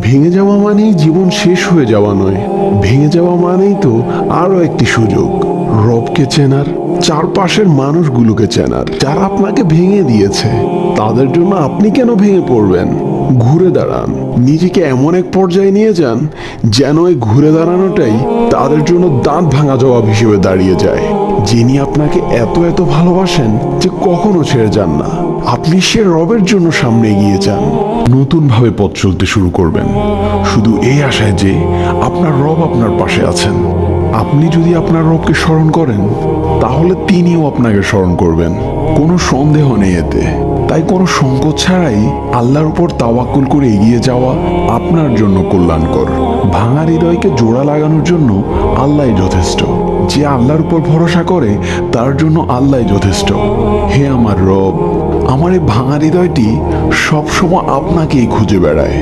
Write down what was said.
ভেঙে যাওয়া মানেই জীবন শেষ হয়ে যাওয়া নয়, ভেঙে যাওয়া মানেই তো আরো একটি সুযোগ রবকে চেনার, চারপাশের মানুষগুলোকে চেনার যারা আপনাকে ভেঙে দিয়েছে। তাদের জন্য আপনি কেন ভেঙে পড়বেন? ঘুরে দাঁড়ান, নিজেকে এমন এক পর্যায়ে নিয়ে যান যেন এই ঘুরে দাঁড়ানোটাই তাদের জন্য দাঁত ভাঙা জবাব হিসেবে দাঁড়িয়ে যায়। যিনি আপনাকে এত এত ভালোবাসেন যে কখনো ছেড়ে যান না, আপনি সে রবের জন্য সামনে এগিয়ে যান। নতুন ভাবে পথ চলতে শুরু করবেন, শুধু এই আশায় যে আপনার রব আপনার পাশে আছেন। আপনি যদি আপনার রবকে স্মরণ করেন, তাহলে তিনিও আপনাকে স্মরণ করবেন। কোনো সন্দেহ নেই এতে। তাই কোনো সংকোচ ছাড়াই আল্লাহর উপর তাওয়াক্কুল করে এগিয়ে যাওয়া আপনার জন্য কল্যাণকর। ভাঙা হৃদয়কে জোড়া লাগানোর জন্য আল্লাহই যথেষ্ট। যে আল্লাহর উপর ভরসা করে তার জন্য আল্লাহই যথেষ্ট। হে আমার রব, আমার এই ভাঙা হৃদয়টি সবসময় আপনাকেই খুঁজে বেড়ায়।